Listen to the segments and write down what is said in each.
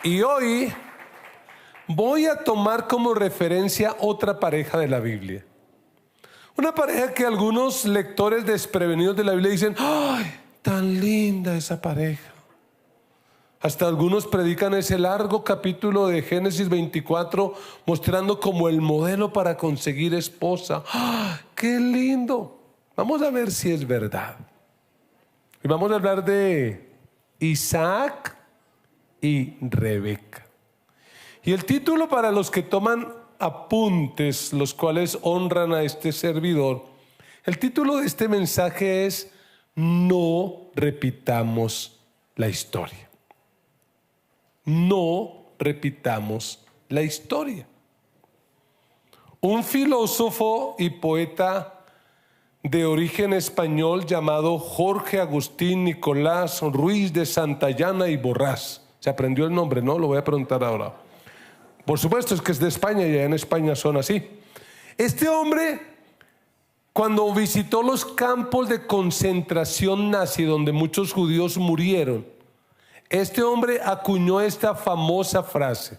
Y hoy voy a tomar como referencia otra pareja de la Biblia. Una pareja que algunos lectores desprevenidos de la Biblia dicen: ¡ay, tan linda esa pareja! Hasta algunos predican ese largo capítulo de Génesis 24 mostrando como el modelo para conseguir esposa. ¡Ah, qué lindo! Vamos a ver si es verdad. Y vamos a hablar de Isaac y Rebeca. Y el título, para los que toman apuntes, los cuales honran a este servidor, el título de este mensaje es: no repitamos la historia. No repitamos la historia. Un filósofo y poeta de origen español llamado Jorge Agustín Nicolás Ruiz de Santayana y Borrás. Se aprendió el nombre, ¿no? Lo voy a preguntar ahora. Por supuesto, es que es de España y allá en España son así. Este hombre, cuando visitó los campos de concentración nazi, donde muchos judíos murieron, este hombre acuñó esta famosa frase: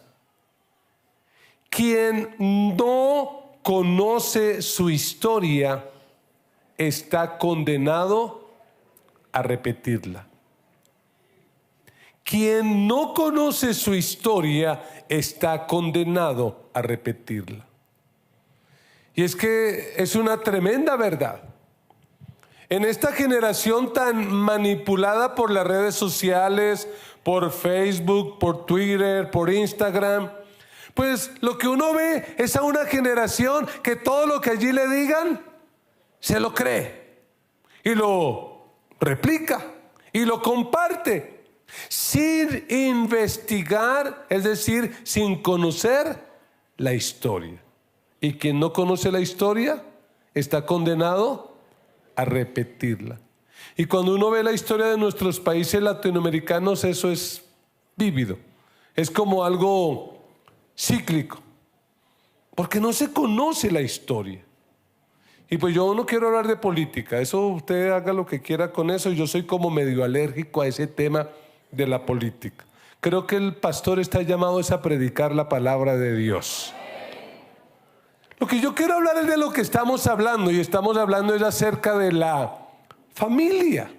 quien no conoce su historia está condenado a repetirla. Quien no conoce su historia está condenado a repetirla. Y es que es una tremenda verdad. En esta generación tan manipulada por las redes sociales, por Facebook, por Twitter, por Instagram, pues lo que uno ve es a una generación que todo lo que allí le digan se lo cree y lo replica y lo comparte sin investigar, es decir, sin conocer la historia. Y quien no conoce la historia está condenado a repetirla. Y cuando uno ve la historia de nuestros países latinoamericanos, eso es vívido. Es como algo cíclico, porque no se conoce la historia. Y pues yo no quiero hablar de política, eso usted haga lo que quiera con eso. Yo soy como medio alérgico a ese tema de la política. Creo que el pastor está llamado es a predicar la palabra de Dios. Lo que yo quiero hablar es de lo que estamos hablando, y estamos hablando es acerca de la familia.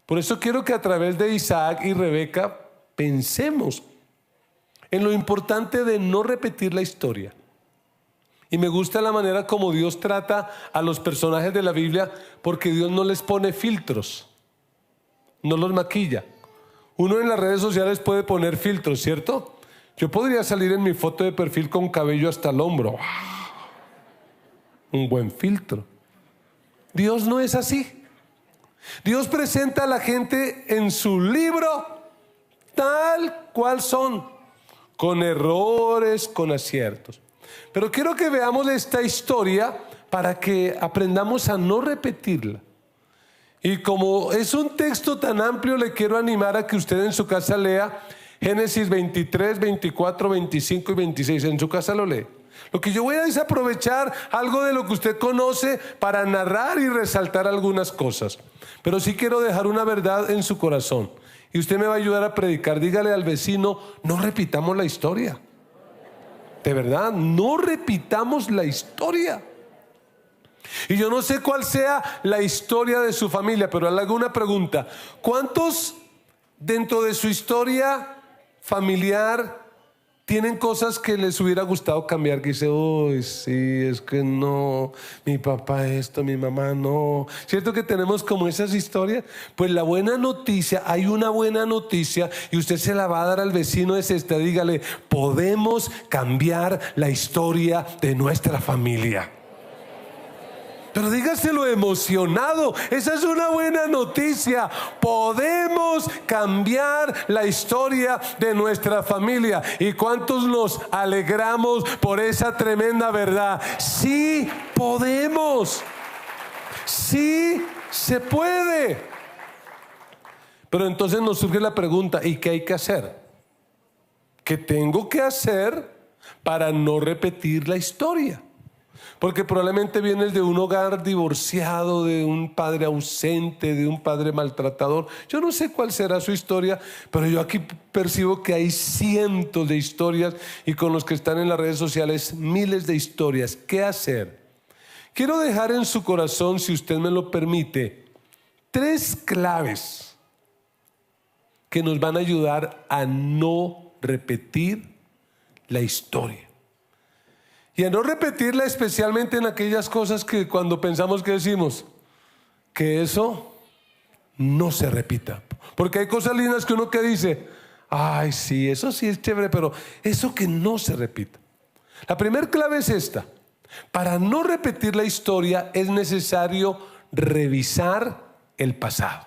Por eso quiero que a través de Isaac y Rebeca pensemos en lo importante de no repetir la historia. Y me gusta la manera como Dios trata a los personajes de la Biblia, porque Dios no les pone filtros, no los maquilla. Uno en las redes sociales puede poner filtros, ¿cierto? Yo podría salir en mi foto de perfil con cabello hasta el hombro. Un buen filtro. Dios no es así. Dios presenta a la gente en su libro tal cual son, con errores, con aciertos. Pero quiero que veamos esta historia para que aprendamos a no repetirla. Y como es un texto tan amplio, le quiero animar a que usted en su casa lea Génesis 23, 24, 25 y 26. En su casa lo lee. Lo que yo voy a es aprovechar algo de lo que usted conoce para narrar y resaltar algunas cosas. Pero sí quiero dejar una verdad en su corazón. Y usted me va a ayudar a predicar. Dígale al vecino: no repitamos la historia. De verdad, no repitamos la historia. Y yo no sé cuál sea la historia de su familia, pero le hago una pregunta: ¿cuántos dentro de su historia familiar tienen cosas que les hubiera gustado cambiar? Que dice: uy, sí, es que no, mi papá esto, mi mamá no. ¿Cierto que tenemos como esas historias? Pues la buena noticia, hay una buena noticia, y usted se la va a dar al vecino, es esta. Dígale: podemos cambiar la historia de nuestra familia. Pero dígaselo emocionado. Esa es una buena noticia. Podemos cambiar la historia de nuestra familia. ¿Y cuántos nos alegramos por esa tremenda verdad? Sí podemos. Sí se puede. Pero entonces nos surge la pregunta: ¿y qué hay que hacer? ¿Qué tengo que hacer para no repetir la historia? Porque probablemente vienes de un hogar divorciado, de un padre ausente, de un padre maltratador. Yo no sé cuál será su historia, pero yo aquí percibo que hay cientos de historias, y con los que están en las redes sociales, miles de historias. ¿Qué hacer? Quiero dejar en su corazón, si usted me lo permite, 3 claves que nos van a ayudar a no repetir la historia. Y a no repetirla, especialmente en aquellas cosas que cuando pensamos que decimos, que eso no se repita. Porque hay cosas lindas que uno que dice, ay sí, eso sí es chévere, pero eso que no se repita. La primera clave es esta: para no repetir la historia es necesario revisar el pasado.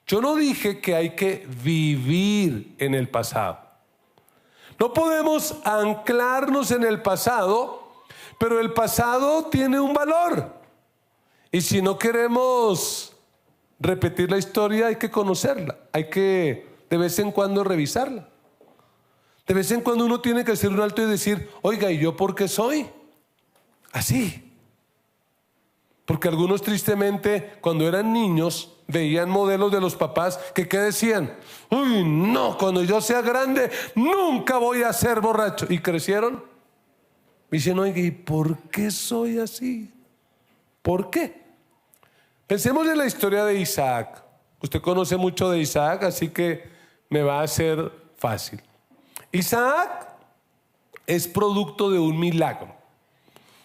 Yo no dije que hay que vivir en el pasado. No podemos anclarnos en el pasado, pero el pasado tiene un valor. Y si no queremos repetir la historia, hay que conocerla. Hay que de vez en cuando revisarla. De vez en cuando uno tiene que hacer un alto y decir, oiga, ¿y yo por qué soy así? Porque algunos tristemente, cuando eran niños, veían modelos de los papás que ¿qué decían? Uy, no, cuando yo sea grande nunca voy a ser borracho. Y crecieron. Me dicen, oiga, ¿y por qué soy así? ¿Por qué? Pensemos en la historia de Isaac. Usted conoce mucho de Isaac, así que me va a ser fácil. Isaac es producto de un milagro.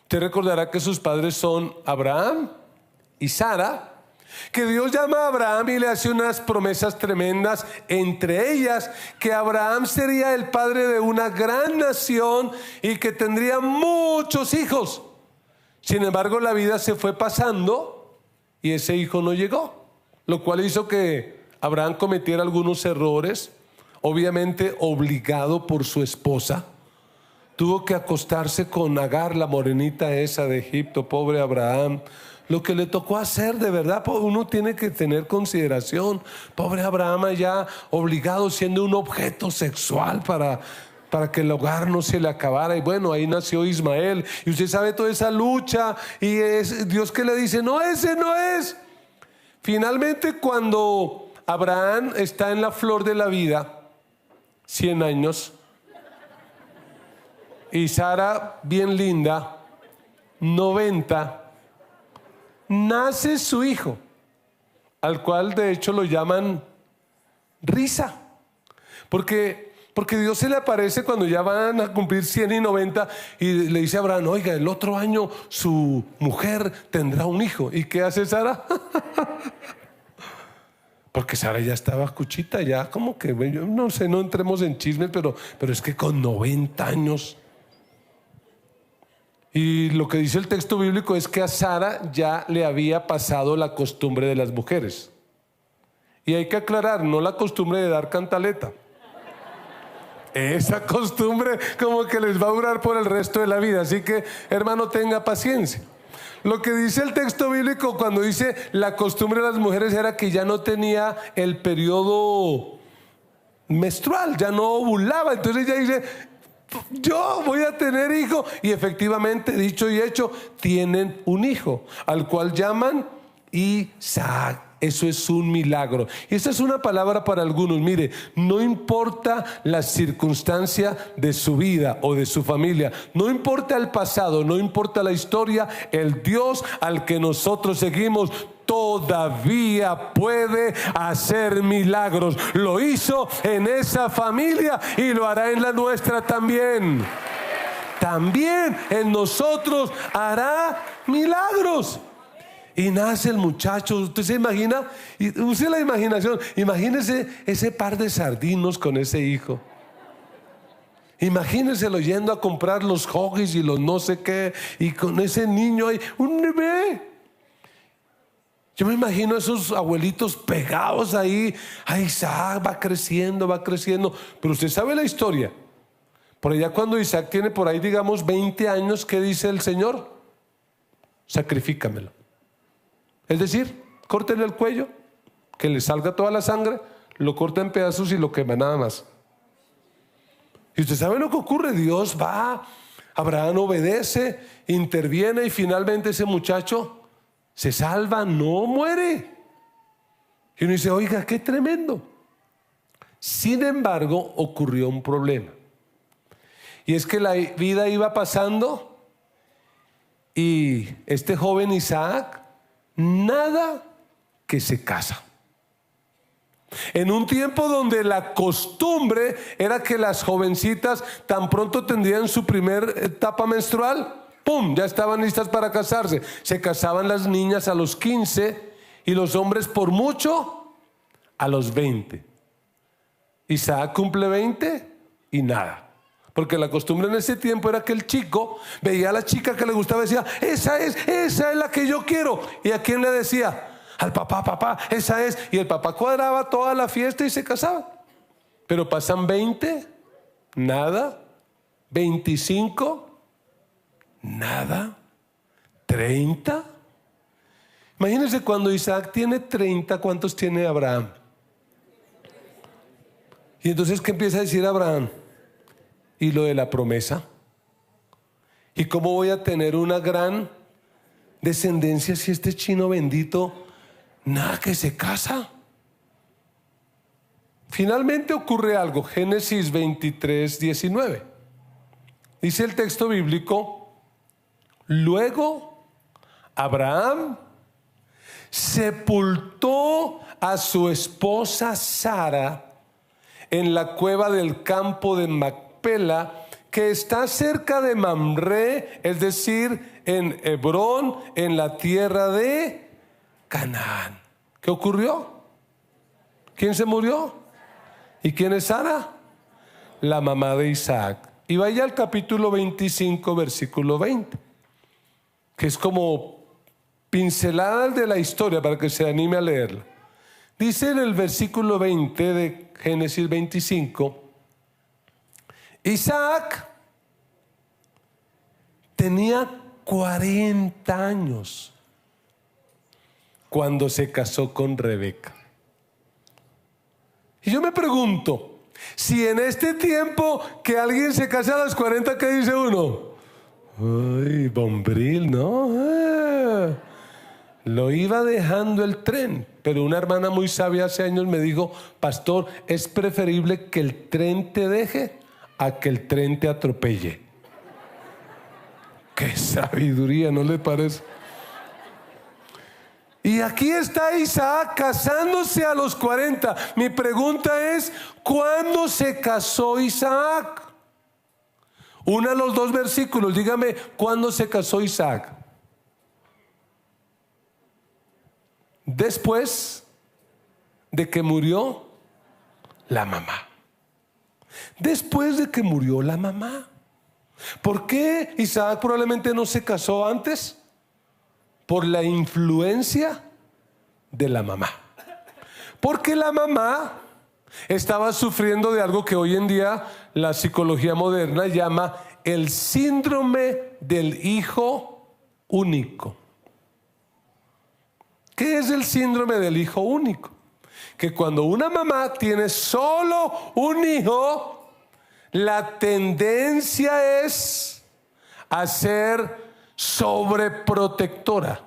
Usted recordará que sus padres son Abraham y Sara, que Dios llama a Abraham y le hace unas promesas tremendas, entre ellas que Abraham sería el padre de una gran nación y que tendría muchos hijos. Sin embargo, la vida se fue pasando y ese hijo no llegó, lo cual hizo que Abraham cometiera algunos errores, obviamente obligado por su esposa. Tuvo que acostarse con Agar, la morenita esa de Egipto, pobre Abraham. Lo que le tocó hacer, de verdad, uno tiene que tener consideración. Pobre Abraham allá obligado, siendo un objeto sexual para que el hogar no se le acabara. Y bueno, ahí nació Ismael. Y usted sabe toda esa lucha. Y es Dios que le dice, no, ese no es. Finalmente, cuando Abraham está en la flor de la vida, 100 años, y Sara, bien linda, 90, nace su hijo, al cual de hecho lo llaman Risa, porque Dios se le aparece cuando ya van a cumplir 100 y 90 y le dice a Abraham, oiga, el otro año su mujer tendrá un hijo. ¿Y qué hace Sara? Porque Sara ya estaba cuchita, ya como que, yo no sé, no entremos en chismes, pero es que con 90 años... Y lo que dice el texto bíblico es que a Sara ya le había pasado la costumbre de las mujeres. Y hay que aclarar, no la costumbre de dar cantaleta. Esa costumbre como que les va a durar por el resto de la vida. Así que, hermano, tenga paciencia. Lo que dice el texto bíblico cuando dice la costumbre de las mujeres era que ya no tenía el periodo menstrual, ya no ovulaba. Entonces ella dice, yo voy a tener hijo. Y efectivamente, dicho y hecho, tienen un hijo, al cual llaman Isaac. Eso es un milagro. Y esa es una palabra para algunos. Mire, no importa la circunstancia de su vida o de su familia, no importa el pasado, no importa la historia, el Dios al que nosotros seguimos todavía puede hacer milagros. Lo hizo en esa familia y lo hará en la nuestra también. También en nosotros hará milagros. Y nace el muchacho, usted se imagina, y use la imaginación, imagínese ese par de sardinos con ese hijo. Imagíneselo yendo a comprar los Huggies y los no sé qué, y con ese niño ahí, un bebé. Yo me imagino a esos abuelitos pegados ahí. Ay, Isaac va creciendo, pero usted sabe la historia. Por allá cuando Isaac tiene por ahí, digamos, 20 años, ¿qué dice el Señor? Sacrifícamelo. Es decir, córtele el cuello, que le salga toda la sangre, lo corta en pedazos y lo quema, nada más. Y usted sabe lo que ocurre. Dios va Abraham obedece, interviene y finalmente ese muchacho se salva, no muere. Y uno dice, oiga, qué tremendo. Sin embargo, ocurrió un problema. Y es que la vida iba pasando y este joven Isaac, nada que se casa. En un tiempo donde la costumbre era que las jovencitas tan pronto tendrían su primer etapa menstrual, ¡pum!, ya estaban listas para casarse. Se casaban las niñas a los 15 y los hombres por mucho a los 20. Isaac cumple 20 y nada. Porque la costumbre en ese tiempo era que el chico veía a la chica que le gustaba y decía, esa es la que yo quiero. ¿Y a quién le decía? Al papá, papá, esa es. Y el papá cuadraba toda la fiesta y se casaba. Pero pasan 20, nada. 25, nada. 30. Imagínense cuando Isaac tiene 30, ¿cuántos tiene Abraham? Y entonces, ¿qué empieza a decir Abraham? Y lo de la promesa. ¿Y cómo voy a tener una gran descendencia si este chino bendito nada que se casa? Finalmente ocurre algo. Génesis 23, 19. Dice el texto bíblico: luego Abraham sepultó a su esposa Sara en la cueva del campo de Macpela, que está cerca de Mamre, es decir, en Hebrón, en la tierra de Canaán. ¿Qué ocurrió? ¿Quién se murió? ¿Y quién es Sara? La mamá de Isaac. Y vaya al capítulo 25, versículo 20, que es como pinceladas de la historia para que se anime a leerla. Dice en el versículo 20 de Génesis 25: Isaac tenía 40 años cuando se casó con Rebeca. Y yo me pregunto, si en este tiempo que alguien se casa a los 40, ¿qué dice uno? Ay, bombril, ¿no? Lo iba dejando el tren. Pero una hermana muy sabia hace años me dijo: pastor, es preferible que el tren te deje a que el tren te atropelle. Qué sabiduría, ¿no le parece? Y aquí está Isaac casándose a los 40. Mi pregunta es, ¿cuándo se casó Isaac? Una de los dos versículos, dígame, ¿cuándo se casó Isaac? Después de que murió la mamá. Después de que murió la mamá. ¿Por qué Isaac probablemente no se casó antes? Por la influencia de la mamá. Porque la mamá estaba sufriendo de algo que hoy en día la psicología moderna llama el síndrome del hijo único. ¿Qué es el síndrome del hijo único? Que cuando una mamá tiene solo un hijo, la tendencia es a ser sobreprotectora,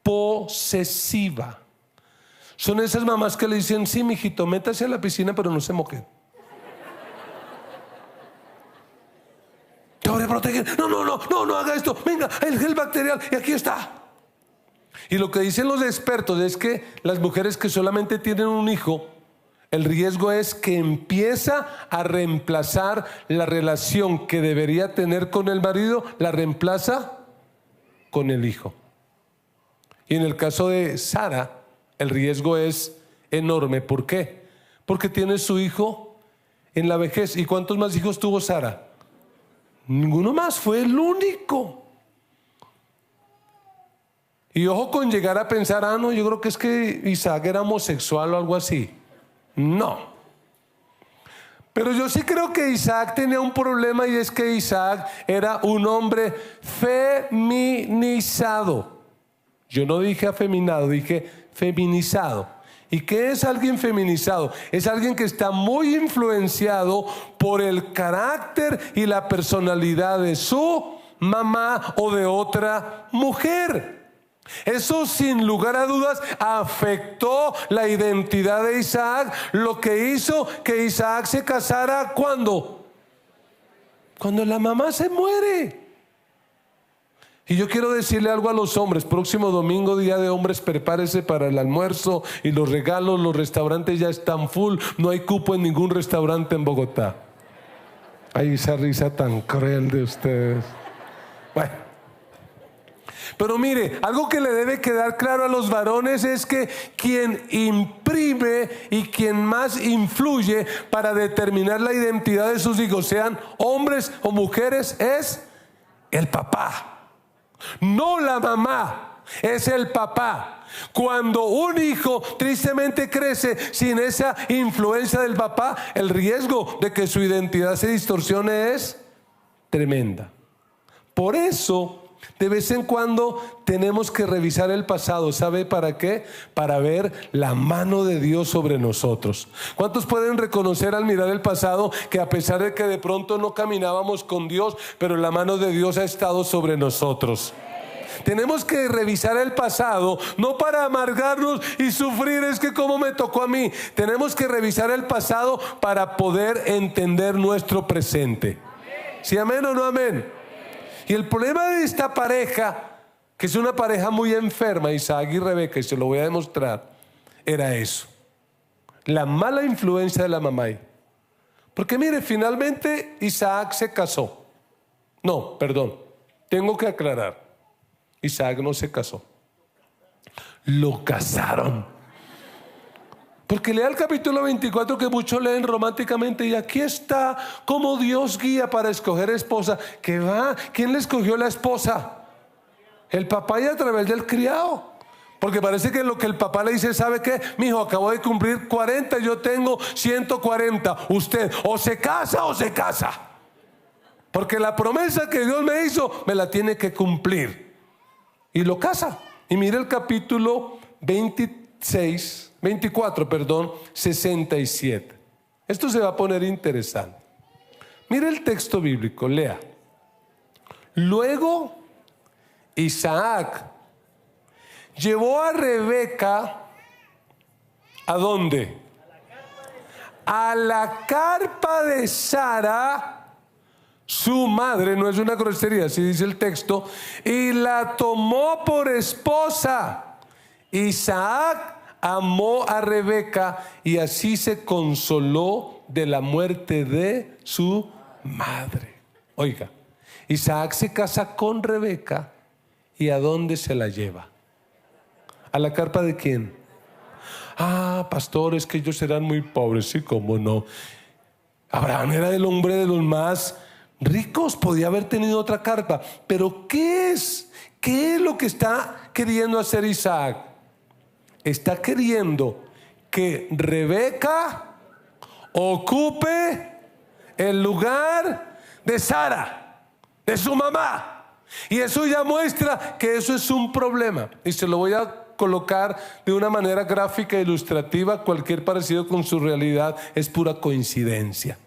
posesiva. Son esas mamás que le dicen: sí, mijito, métase a la piscina, pero no se moje. Sobreprotegen. No haga esto. Venga, el gel bacterial, y aquí está. Y lo que dicen los expertos es que las mujeres que solamente tienen un hijo, el riesgo es que empieza a reemplazar la relación que debería tener con el marido, la reemplaza con el hijo. Y en el caso de Sara, el riesgo es enorme. ¿Por qué? Porque tiene su hijo en la vejez. ¿Y cuántos más hijos tuvo Sara? Ninguno más, fue el único. Y ojo con llegar a pensar: no, yo creo que es que Isaac era homosexual o algo así. No. Pero yo sí creo que Isaac tenía un problema, y es que Isaac era un hombre feminizado. Yo no dije afeminado, dije feminizado. ¿Y qué es alguien feminizado? Es alguien que está muy influenciado por el carácter y la personalidad de su mamá o de otra mujer. Eso sin lugar a dudas afectó la identidad de Isaac, lo que hizo que Isaac se casara ¿cuándo? Cuando la mamá se muere. Y yo quiero decirle algo a los hombres: próximo domingo, día de hombres, prepárese para el almuerzo y los regalos. Los restaurantes ya están full, no hay cupo en ningún restaurante en Bogotá. Ay, esa risa tan cruel de ustedes. Bueno, pero mire, algo que le debe quedar claro a los varones es que quien imprime y quien más influye para determinar la identidad de sus hijos, sean hombres o mujeres, es el papá, no la mamá, es el papá. Cuando un hijo tristemente crece sin esa influencia del papá, el riesgo de que su identidad se distorsione es tremenda. Por eso, de vez en cuando tenemos que revisar el pasado. ¿Sabe para qué? Para ver la mano de Dios sobre nosotros. ¿Cuántos pueden reconocer al mirar el pasado que a pesar de que de pronto no caminábamos con Dios, pero la mano de Dios ha estado sobre nosotros? Tenemos que revisar el pasado, no para amargarnos y sufrir, es que como me tocó a mí. Tenemos que revisar el pasado para poder entender nuestro presente. ¿Sí, amén o no amén? Y el problema de esta pareja, que es una pareja muy enferma, Isaac y Rebeca, y se lo voy a demostrar, era eso: la mala influencia de la mamá. Porque mire, finalmente Isaac se casó. No, perdón, tengo que aclarar: Isaac no se casó, lo casaron. Porque lea el capítulo 24, que muchos leen románticamente, y aquí está cómo Dios guía para escoger esposa. ¿Qué va? ¿Quién le escogió la esposa? El papá, y a través del criado. Porque parece que lo que el papá le dice: ¿sabe qué? Mijo, acabo de cumplir 40, yo tengo 140. Usted o se casa o se casa. Porque la promesa que Dios me hizo, me la tiene que cumplir. Y lo casa. Y mire el capítulo 24, 67. Esto se va a poner interesante. Mire el texto bíblico, lea. Luego Isaac llevó a Rebeca, ¿a dónde? A la carpa de Sara, su madre. No es una grosería, así dice el texto. Y la tomó por esposa. Isaac amó a Rebeca y así se consoló de la muerte de su madre. Oiga, Isaac se casa con Rebeca, ¿y a dónde se la lleva? ¿A la carpa de quién? Ah, pastor, es que ellos serán muy pobres. Sí, cómo no. Abraham era el hombre de los más ricos, podía haber tenido otra carpa. Pero ¿qué es lo que está queriendo hacer Isaac? Está queriendo que Rebeca ocupe el lugar de Sara, de su mamá. Y eso ya muestra que eso es un problema. Y se lo voy a colocar de una manera gráfica e ilustrativa. Cualquier parecido con su realidad es pura coincidencia.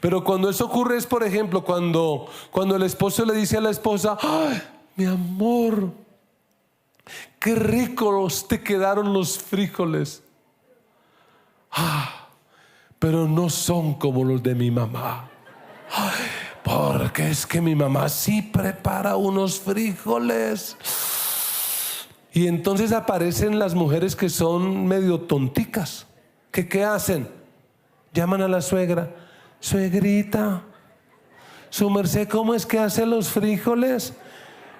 Pero cuando eso ocurre es, por ejemplo, cuando el esposo le dice a la esposa: ¡ay, mi amor, qué ricos te quedaron los frijoles! Pero no son como los de mi mamá. Ay, porque es que mi mamá sí prepara unos frijoles. Y entonces aparecen las mujeres que son medio tonticas. ¿Qué hacen? Llaman a la suegra: suegrita, su merced, ¿cómo es que hace los frijoles?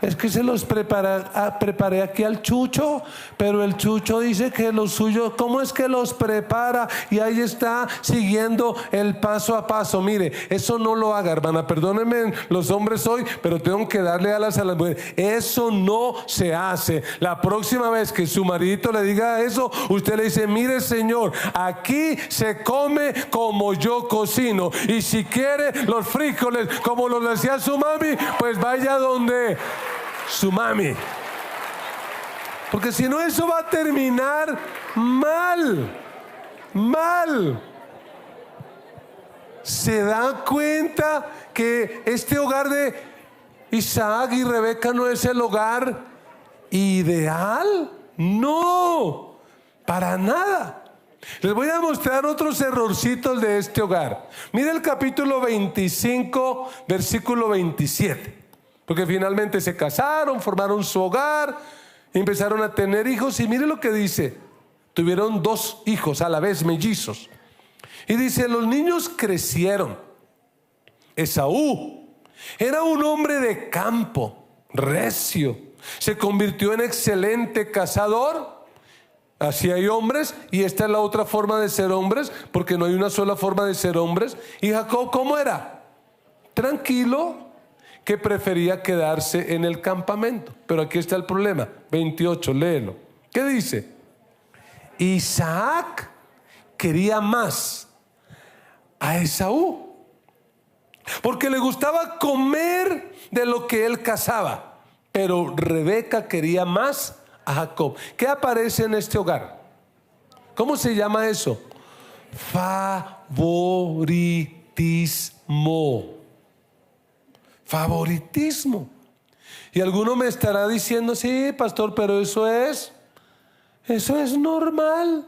Es que se los preparé aquí al Chucho, pero el Chucho dice que lo suyo, ¿cómo es que los prepara? Y ahí está siguiendo el paso a paso. Mire, eso no lo haga, hermana. Perdónenme los hombres hoy, pero tengo que darle alas a las mujeres. Eso no se hace. La próxima vez que su maridito le diga eso, usted le dice: mire, señor, aquí se come como yo cocino. Y si quiere los frijoles como los decía su mami, pues vaya donde su mami. Porque si no, eso va a terminar mal. Mal. ¿Se dan cuenta que este hogar de Isaac y Rebeca no es el hogar ideal? No, para nada. Les voy a mostrar otros errorcitos de este hogar. Mira el capítulo 25, versículo 27. Porque finalmente se casaron, formaron su hogar, empezaron a tener hijos. Y mire lo que dice. Tuvieron 2 hijos a la vez, mellizos. Y dice, los niños crecieron. Esaú era un hombre de campo, recio. Se convirtió en excelente cazador. Así hay hombres, y esta es la otra forma de ser hombres, porque no hay una sola forma de ser hombres. Y Jacob, ¿cómo era? Tranquilo, que prefería quedarse en el campamento. Pero aquí está el problema. 28, léelo. ¿Qué dice? Isaac quería más a Esaú, porque le gustaba comer de lo que él cazaba. Pero Rebeca quería más a Jacob. ¿Qué aparece en este hogar? ¿Cómo se llama eso? Favoritismo. Favoritismo. Y alguno me estará diciendo, sí, pastor, pero eso es normal.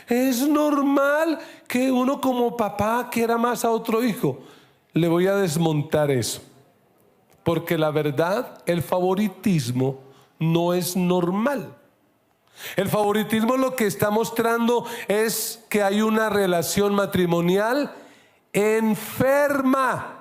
Es normal que uno como papá quiera más a otro hijo. Le voy a desmontar eso, porque la verdad, el favoritismo no es normal. El favoritismo lo que está mostrando es que hay una relación matrimonial enferma.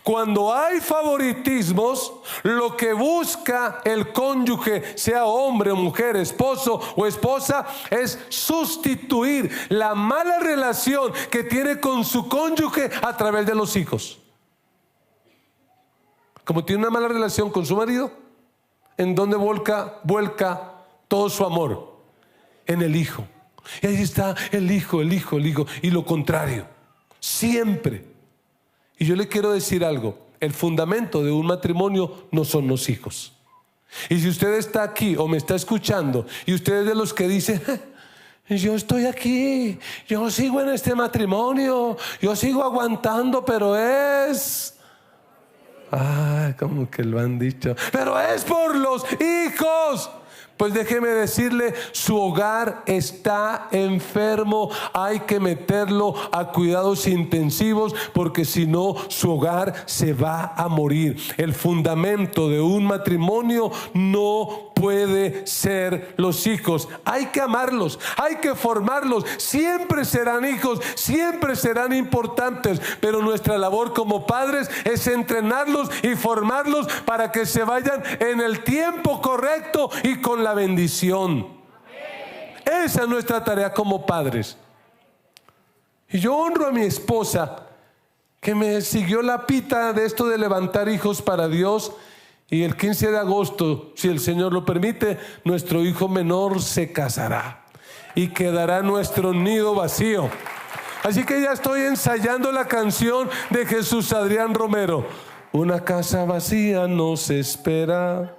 Cuando hay favoritismos, lo que busca el cónyuge, sea hombre o mujer, esposo o esposa, es sustituir la mala relación que tiene con su cónyuge a través de los hijos. Como tiene una mala relación con su marido, ¿en dónde vuelca todo su amor? En el hijo. Y ahí está el hijo. Y lo contrario, siempre. Y yo le quiero decir algo, el fundamento de un matrimonio no son los hijos. Y si usted está aquí o me está escuchando y usted es de los que dice, yo estoy aquí, yo sigo en este matrimonio, yo sigo aguantando, pero es... como que lo han dicho, pero es por los hijos. Pues déjeme decirle, su hogar está enfermo. Hay que meterlo a cuidados intensivos, porque si no, su hogar se va a morir. El fundamento de un matrimonio no puede ser los hijos. Hay que amarlos, hay que formarlos. Siempre serán hijos, siempre serán importantes, pero nuestra labor como padres es entrenarlos y formarlos para que se vayan en el tiempo correcto y con la bendición. Esa es nuestra tarea como padres. Y yo honro a mi esposa, que me siguió la pita de esto de levantar hijos para Dios. Y el 15 de agosto, si el Señor lo permite, nuestro hijo menor se casará y quedará nuestro nido vacío. Así que ya estoy ensayando la canción de Jesús Adrián Romero. Una casa vacía nos espera,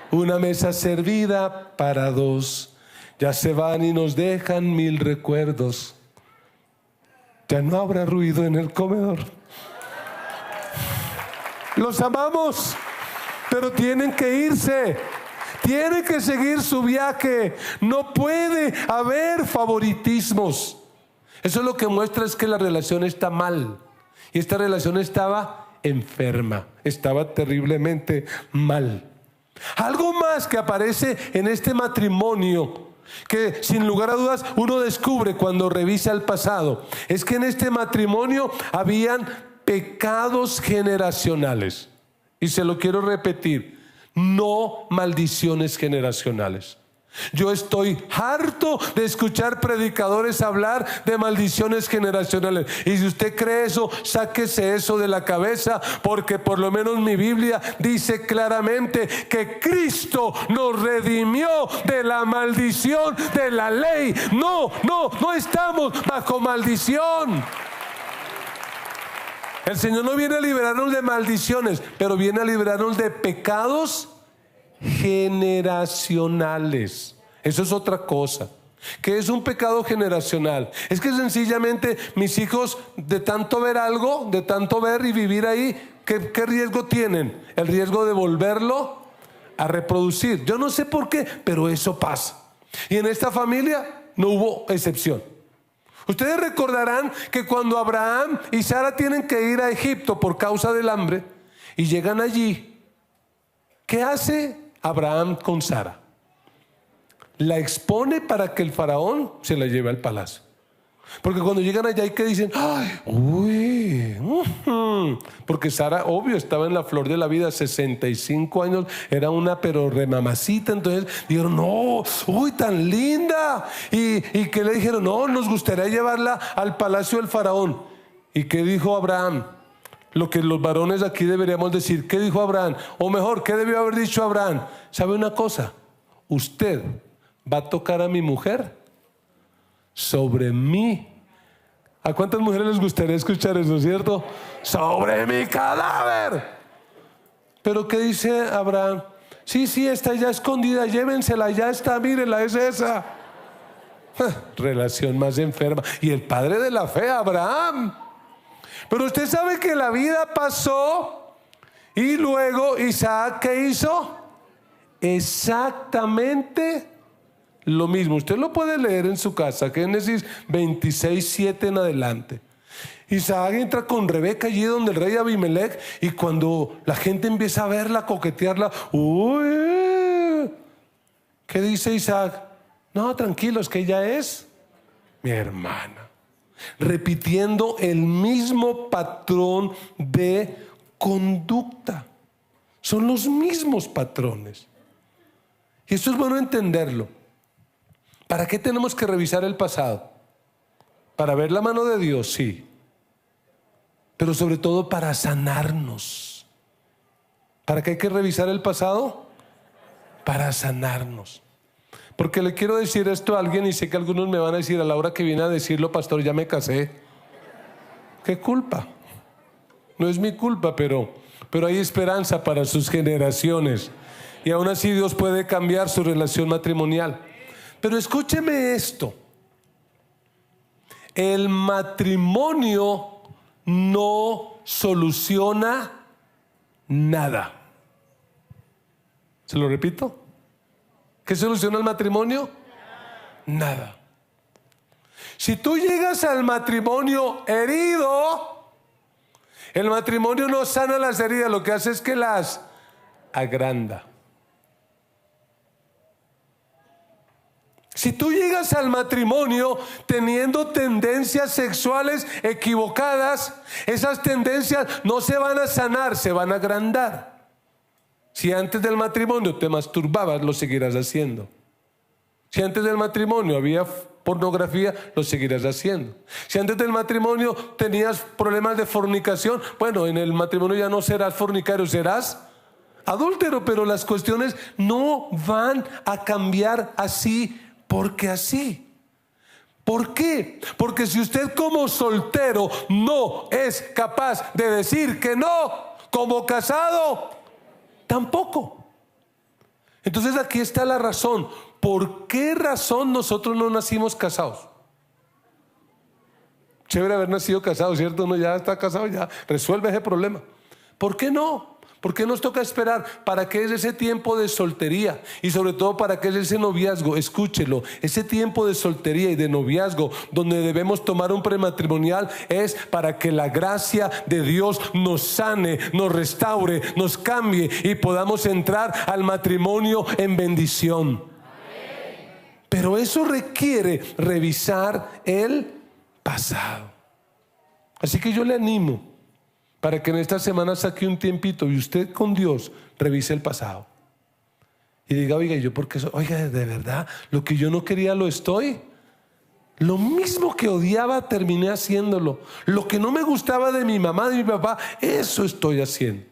una mesa servida para 2. Ya se van y nos dejan 1000 recuerdos. Ya no habrá ruido en el comedor. Los amamos, pero tienen que irse. Tienen que seguir su viaje. No puede haber favoritismos. Eso lo que muestra es que la relación está mal. Y esta relación estaba enferma. Estaba terriblemente mal. Algo más que aparece en este matrimonio, que sin lugar a dudas uno descubre cuando revisa el pasado, es que en este matrimonio habían pecados generacionales. Y se lo quiero repetir, no maldiciones generacionales. Yo estoy harto de escuchar predicadores hablar de maldiciones generacionales. Y si usted cree eso, sáquese eso de la cabeza, porque por lo menos mi Biblia dice claramente que Cristo nos redimió de la maldición de la ley. No estamos bajo maldición. El Señor no viene a liberarnos de maldiciones, pero viene a liberarnos de pecados generacionales. Eso es otra cosa. ¿Qué es un pecado generacional? Es que sencillamente mis hijos, de tanto ver algo, de tanto ver y vivir ahí, ¿qué riesgo tienen? El riesgo de volverlo a reproducir. Yo no sé por qué, pero eso pasa. Y en esta familia no hubo excepción. Ustedes recordarán que cuando Abraham y Sara tienen que ir a Egipto por causa del hambre y llegan allí, ¿qué hace Abraham con Sara? La expone para que el faraón se la lleve al palacio. Porque cuando llegan allá, ¿y qué dicen? ¡Ay! ¡Uy! Porque Sara, obvio, estaba en la flor de la vida, 65 años, era una pero remamacita. Entonces dijeron, no, ¡uy, tan linda! Y que le dijeron, no, nos gustaría llevarla al palacio del faraón. ¿Y qué dijo Abraham? Lo que los varones aquí deberíamos decir. ¿Qué dijo Abraham? O mejor, ¿qué debió haber dicho Abraham? ¿Sabe una cosa? Usted va a tocar a mi mujer sobre mí. ¿A cuántas mujeres les gustaría escuchar eso, cierto? Sobre mi cadáver. Pero ¿qué dice Abraham? Sí, está ya escondida, llévensela, ya está, mírenla, es esa. Relación más enferma. Y el padre de la fe, Abraham. Pero usted sabe que la vida pasó y luego Isaac, ¿qué hizo? Exactamente lo mismo. Usted lo puede leer en su casa, Génesis 26:7 en adelante. Isaac entra con Rebeca allí donde el rey Abimelech, y cuando la gente empieza a verla, coquetearla, uy, ¿qué dice Isaac? No, tranquilos, que ella es mi hermana. Repitiendo el mismo patrón de conducta. Son los mismos patrones. Y esto es bueno entenderlo. ¿Para qué tenemos que revisar el pasado? Para ver la mano de Dios, sí. Pero sobre todo para sanarnos. ¿Para qué hay que revisar el pasado? Para sanarnos. Porque le quiero decir esto a alguien, y sé que algunos me van a decir a la hora que viene a decirlo, pastor, ya me casé. ¿Qué culpa? No es mi culpa, pero hay esperanza para sus generaciones. Y aún así Dios puede cambiar su relación matrimonial. Pero escúcheme esto. El matrimonio no soluciona nada. ¿Se lo repito? ¿Qué soluciona el matrimonio? Nada. Si tú llegas al matrimonio herido, el matrimonio no sana las heridas, lo que hace es que las agranda. Si tú llegas al matrimonio teniendo tendencias sexuales equivocadas, esas tendencias no se van a sanar, se van a agrandar. Si antes del matrimonio te masturbabas, lo seguirás haciendo. Si antes del matrimonio había pornografía, lo seguirás haciendo. Si antes del matrimonio tenías problemas de fornicación, bueno, en el matrimonio ya no serás fornicario, serás adúltero. Pero las cuestiones no van a cambiar así. Porque así. ¿Por qué? Porque si usted como soltero no es capaz de decir que no, como casado, tampoco. Entonces aquí está la razón. ¿Por qué razón nosotros no nacimos casados? Chévere haber nacido casado, ¿cierto? Uno ya está casado, ya resuelve ese problema. ¿Por qué no? ¿Por qué nos toca esperar? ¿Para qué es ese tiempo de soltería? Y sobre todo, ¿para qué es ese noviazgo? Escúchelo, ese tiempo de soltería y de noviazgo donde debemos tomar un prematrimonial es para que la gracia de Dios nos sane, nos restaure, nos cambie y podamos entrar al matrimonio en bendición. Pero eso requiere revisar el pasado. Así que yo le animo para que en esta semana saque un tiempito y usted con Dios revise el pasado. Y diga, oiga, ¿yo por qué soy? Oiga, de verdad, lo que yo no quería lo estoy. Lo mismo que odiaba terminé haciéndolo. Lo que no me gustaba de mi mamá, de mi papá, eso estoy haciendo.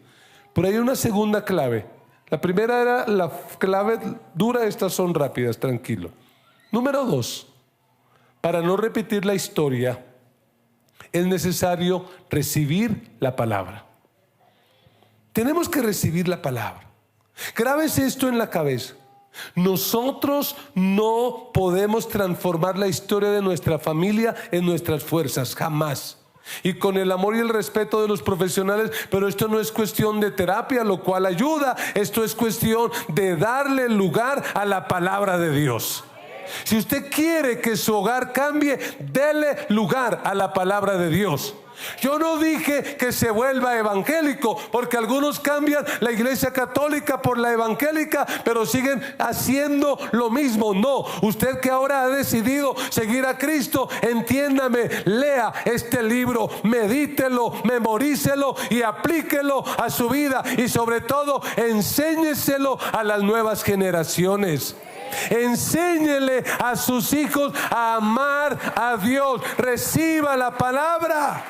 Pero hay una segunda clave. La primera era la clave dura, estas son rápidas, tranquilo. Número 2, para no repetir la historia, es necesario recibir la palabra. Tenemos que recibir la palabra. Grábese esto en la cabeza. Nosotros no podemos transformar la historia de nuestra familia en nuestras fuerzas, jamás. Y con el amor y el respeto de los profesionales, pero esto no es cuestión de terapia, lo cual ayuda. Esto es cuestión de darle lugar a la palabra de Dios. Si usted quiere que su hogar cambie, dele lugar a la palabra de Dios. Yo no dije que se vuelva evangélico, porque algunos cambian la iglesia católica por la evangélica, pero siguen haciendo lo mismo. No, usted que ahora ha decidido seguir a Cristo, entiéndame, lea este libro, medítelo, memorícelo y aplíquelo a su vida, y sobre todo enséñeselo a las nuevas generaciones. Enséñele a sus hijos a amar a Dios. Reciba la palabra.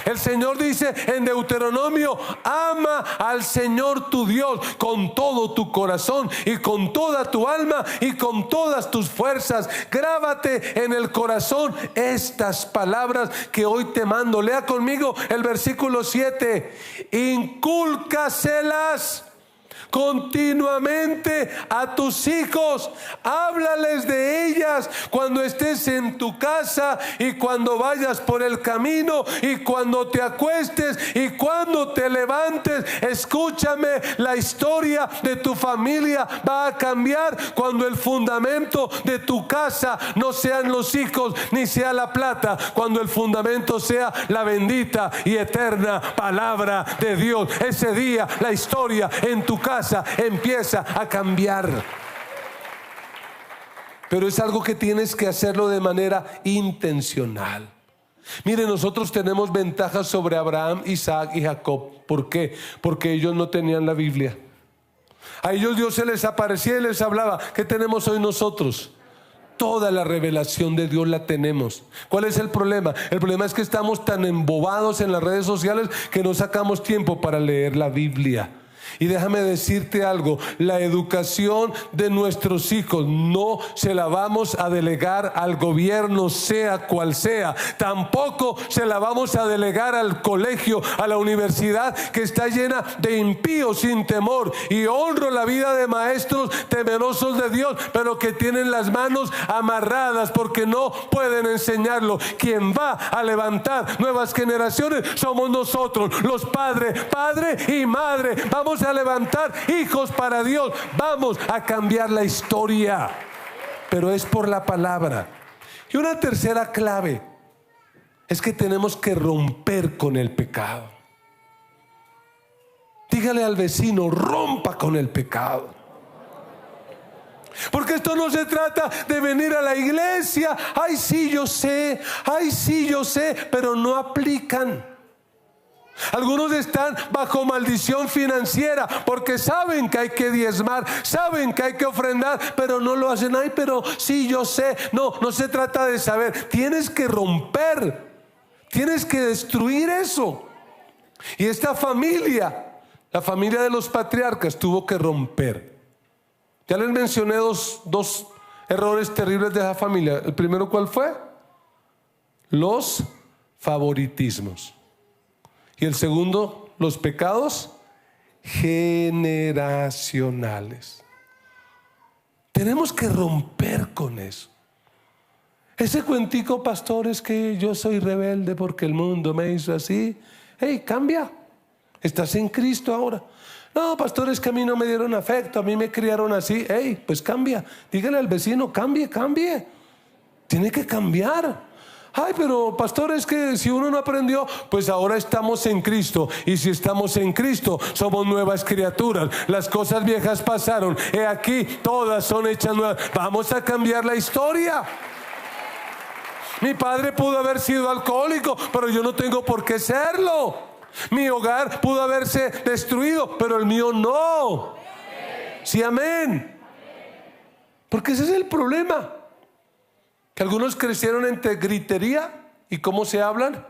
El Señor dice en Deuteronomio: ama al Señor tu Dios con todo tu corazón y con toda tu alma y con todas tus fuerzas. Grábate en el corazón estas palabras que hoy te mando. Lea conmigo el versículo 7. Incúlcaselas continuamente a tus hijos. Háblales de ellas cuando estés en tu casa y cuando vayas por el camino y cuando te acuestes y cuando te levantes. Escúchame, la historia de tu familia va a cambiar cuando el fundamento de tu casa no sean los hijos ni sea la plata, cuando el fundamento sea la bendita y eterna palabra de Dios. Ese día la historia en tu casa empieza a cambiar. Pero es algo que tienes que hacerlo de manera intencional. Mire, nosotros tenemos ventajas sobre Abraham, Isaac y Jacob. ¿Por qué? Porque ellos no tenían la Biblia. A ellos Dios se les aparecía y les hablaba. ¿Qué tenemos hoy nosotros? Toda la revelación de Dios la tenemos. ¿Cuál es el problema? El problema es que estamos tan embobados en las redes sociales que no sacamos tiempo para leer la Biblia. Y déjame decirte algo: la educación de nuestros hijos no se la vamos a delegar al gobierno, sea cual sea. Tampoco se la vamos a delegar al colegio, a la universidad, que está llena de impíos sin temor. Y honro la vida de maestros temerosos de Dios, pero que tienen las manos amarradas porque no pueden enseñarlo. Quien va a levantar nuevas generaciones somos nosotros, los padres, padre y madre. Vamos a levantar hijos para Dios. Vamos a cambiar la historia, pero es por la palabra. Y una tercera clave es que tenemos que romper con el pecado. Dígale al vecino: rompa con el pecado. Porque esto no se trata de venir a la iglesia. Ay, sí, yo sé. Ay, sí, yo sé. Pero no aplican. Algunos están bajo maldición financiera porque saben que hay que diezmar, saben que hay que ofrendar, pero no lo hacen. Ay, pero sí, yo sé. No, no se trata de saber. Tienes que romper, tienes que destruir eso. Y esta familia, la familia de los patriarcas, tuvo que romper. Ya les mencioné dos errores terribles de esa familia. El primero, ¿cuál fue? Los favoritismos. Y el segundo, los pecados generacionales. Tenemos que romper con eso. Ese cuentico, pastor, es que yo soy rebelde porque el mundo me hizo así. Hey, cambia. Estás en Cristo ahora. No, pastor, es que a mí no me dieron afecto, a mí me criaron así. Hey, pues cambia. Dígale al vecino: cambie, cambie. Tiene que cambiar. Ay, pero pastor, es que si uno no aprendió, pues ahora estamos en Cristo. Y si estamos en Cristo, somos nuevas criaturas. Las cosas viejas pasaron, he aquí, todas son hechas nuevas. Vamos a cambiar la historia. Mi padre pudo haber sido alcohólico, pero yo no tengo por qué serlo. Mi hogar pudo haberse destruido, pero el mío no. Sí, amén. Porque ese es el problema. Que algunos crecieron entre gritería. ¿Y cómo se hablan?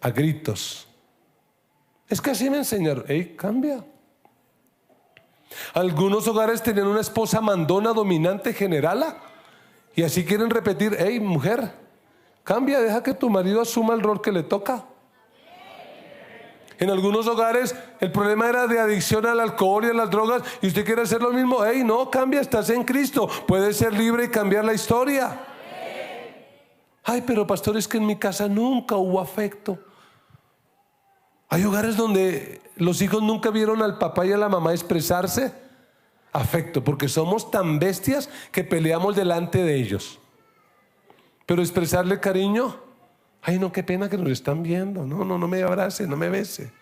A gritos. Es que así me enseñaron. Hey, cambia. Algunos hogares tenían una esposa mandona, dominante, generala, y así quieren repetir: hey, mujer, cambia, deja que tu marido asuma el rol que le toca. En algunos hogares el problema era de adicción al alcohol y a las drogas, y usted quiere hacer lo mismo. Hey, no, cambia, estás en Cristo, puedes ser libre y cambiar la historia. Ay, pero pastor, es que en mi casa nunca hubo afecto. Hay hogares donde los hijos nunca vieron al papá y a la mamá expresarse afecto, porque somos tan bestias que peleamos delante de ellos. Pero expresarle cariño, ay, no, qué pena que nos están viendo. No me abrace, no me bese.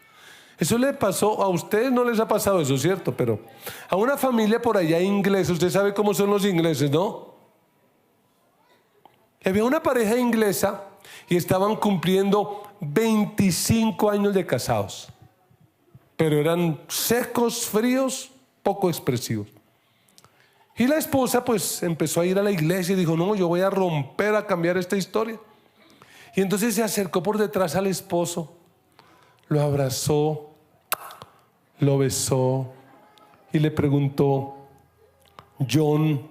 Eso le pasó a ustedes, no les ha pasado eso, ¿cierto? Pero a una familia por allá inglesa, usted sabe cómo son los ingleses, ¿no? Había una pareja inglesa y estaban cumpliendo 25 años de casados, pero eran secos, fríos, poco expresivos. Y la esposa pues empezó a ir a la iglesia y dijo, no, yo voy a romper, a cambiar esta historia. Y entonces se acercó por detrás al esposo, lo abrazó, lo besó y le preguntó, John,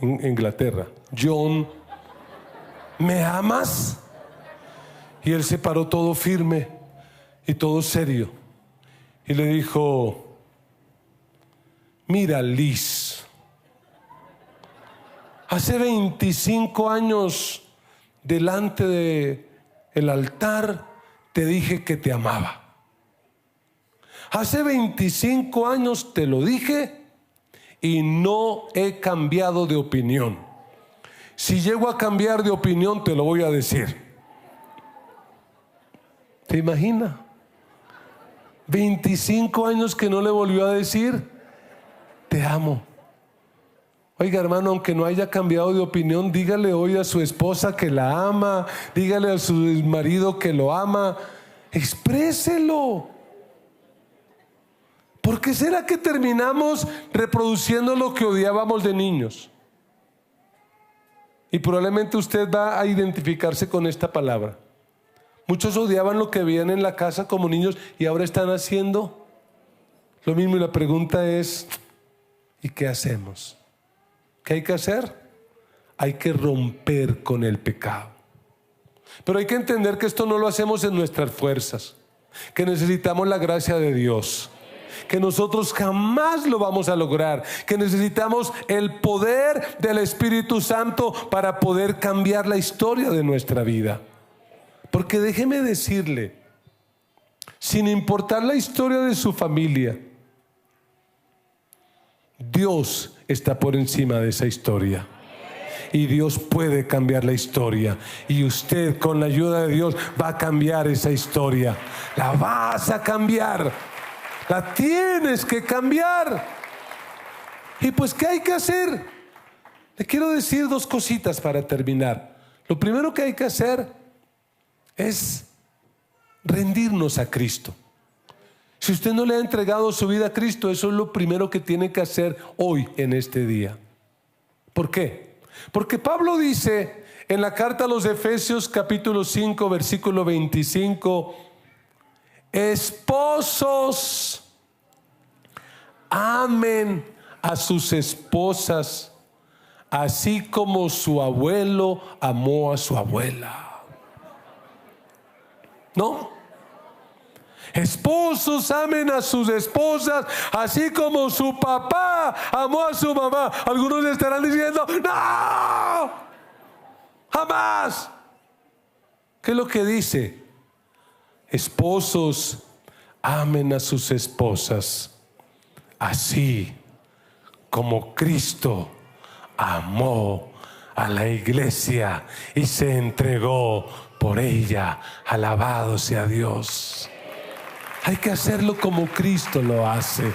en Inglaterra, John, ¿me amas? Y él se paró todo firme y todo serio y le dijo, mira, Liz, hace 25 años delante del altar te dije que te amaba. Hace 25 años te lo dije y no he cambiado de opinión. Si llego a cambiar de opinión te lo voy a decir. ¿Te imagina? 25 años que no le volvió a decir te amo. Oiga, hermano, aunque no haya cambiado de opinión, dígale hoy a su esposa que la ama, dígale a su marido que lo ama, expréselo. ¿Por qué será que terminamos reproduciendo lo que odiábamos de niños? Y probablemente usted va a identificarse con esta palabra. Muchos odiaban lo que veían en la casa como niños y ahora están haciendo lo mismo. Y la pregunta es, ¿y qué hacemos? ¿Qué hay que hacer? Hay que romper con el pecado. Pero hay que entender que esto no lo hacemos en nuestras fuerzas, que necesitamos la gracia de Dios, que nosotros jamás lo vamos a lograr, que necesitamos el poder del Espíritu Santo para poder cambiar la historia de nuestra vida. Porque déjeme decirle, sin importar la historia de su familia, Dios está por encima de esa historia. Y Dios puede cambiar la historia. Y usted, con la ayuda de Dios, va a cambiar esa historia. La vas a cambiar. La tienes que cambiar. Y pues, ¿qué hay que hacer? Le quiero decir dos cositas para terminar. Lo primero que hay que hacer es rendirnos a Cristo. Si usted no le ha entregado su vida a Cristo, eso es lo primero que tiene que hacer hoy en este día. ¿Por qué? Porque Pablo dice en la carta a los Efesios capítulo 5 versículo 25, esposos, amen a sus esposas, así como su abuelo amó a su abuela. ¿No? Esposos, amen a sus esposas, así como su papá amó a su mamá. Algunos estarán diciendo, ¡no! ¡Jamás! ¿Qué es lo que dice? Esposos, amen a sus esposas, así como Cristo amó a la iglesia y se entregó por ella. Alabado sea Dios. Hay que hacerlo como Cristo lo hace.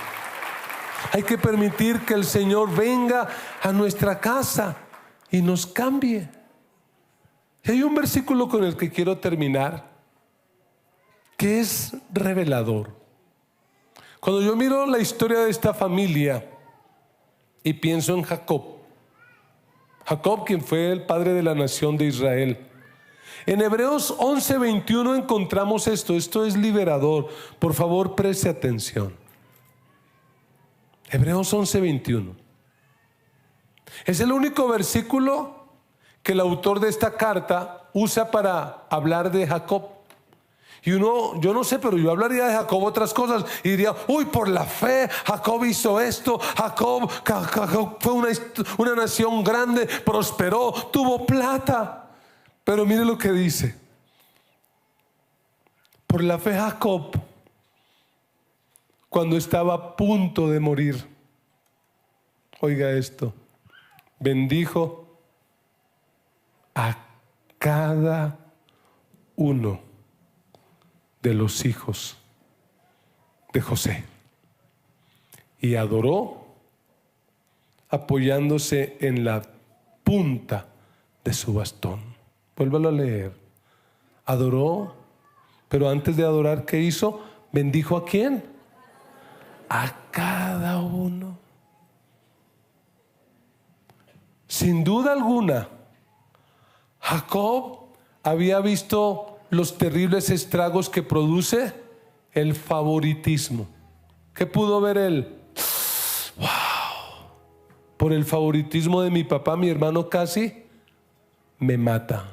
Hay que permitir que el Señor venga a nuestra casa y nos cambie. Y hay un versículo con el que quiero terminar, que es revelador. Cuando yo miro la historia de esta familia y pienso en Jacob, quien fue el padre de la nación de Israel, en Hebreos 11:21 encontramos esto es liberador. Por favor, preste atención. Hebreos 11:21 es el único versículo que el autor de esta carta usa para hablar de Jacob. Y uno, yo no sé, pero yo hablaría de Jacob otras cosas y diría, uy, por la fe Jacob hizo esto. Jacob fue una nación grande, prosperó, tuvo plata. Pero mire lo que dice: por la fe Jacob, cuando estaba a punto de morir, oiga esto, bendijo a cada uno de los hijos de José y adoró apoyándose en la punta de su bastón. Vuélvalo a leer. Adoró, pero antes de adorar, ¿qué hizo? ¿Bendijo a quién? A cada uno. Sin duda alguna, Jacob había visto los terribles estragos que produce el favoritismo. ¿Qué pudo ver él? ¡Wow! Por el favoritismo de mi papá, mi hermano casi me mata.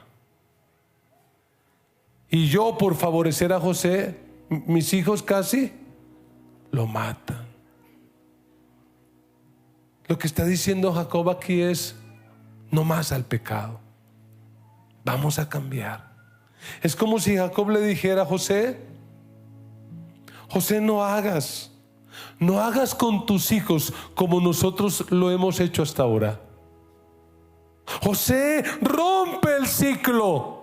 Y yo, por favorecer a José, mis hijos casi lo matan. Lo que está diciendo Jacob aquí es: no más al pecado. Vamos a cambiar. Es como si Jacob le dijera a José: José, no hagas con tus hijos como nosotros lo hemos hecho hasta ahora. José, rompe el ciclo.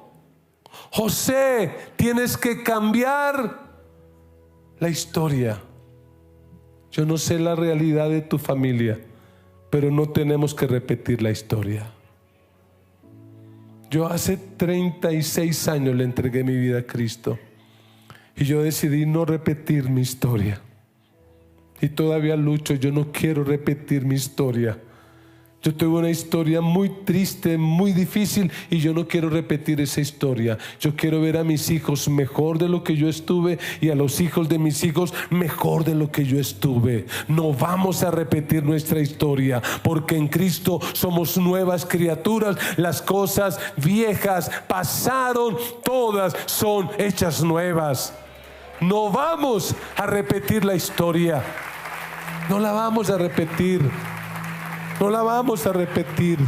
José, tienes que cambiar la historia. Yo no sé la realidad de tu familia, pero no tenemos que repetir la historia. Yo hace 36 años le entregué mi vida a Cristo y yo decidí no repetir mi historia. Y todavía lucho, yo no quiero repetir mi historia. Yo tuve una historia muy triste, muy difícil, y yo no quiero repetir esa historia. Yo quiero ver a mis hijos mejor de lo que yo estuve y a los hijos de mis hijos mejor de lo que yo estuve. No vamos a repetir nuestra historia, porque en Cristo somos nuevas criaturas. Las cosas viejas pasaron, todas son hechas nuevas. No vamos a repetir la historia. No la vamos a repetir. No la vamos a repetir.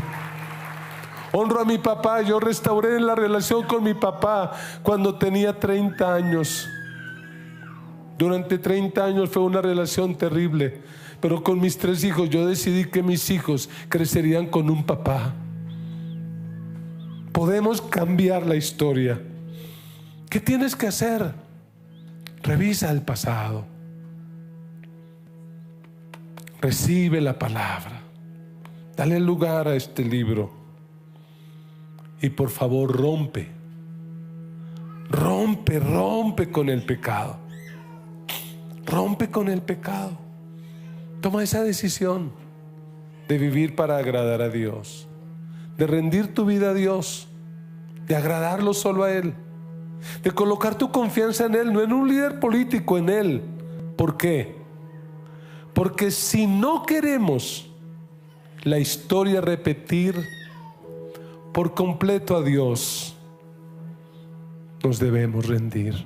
Honro a mi papá. Yo restauré la relación con mi papá cuando tenía 30 años. Durante 30 años fue una relación terrible. Pero con mis 3 hijos yo decidí que mis hijos crecerían con un papá. Podemos cambiar la historia. ¿Qué tienes que hacer? Revisa el pasado. Recibe la palabra. Dale lugar a este libro. Y por favor, rompe con el pecado. Rompe con el pecado. Toma esa decisión de vivir para agradar a Dios, de rendir tu vida a Dios, de agradarlo solo a Él, de colocar tu confianza en Él, no en un líder político, en Él. ¿Por qué? Porque si no queremos la historia repetir por completo a Dios, nos debemos rendir.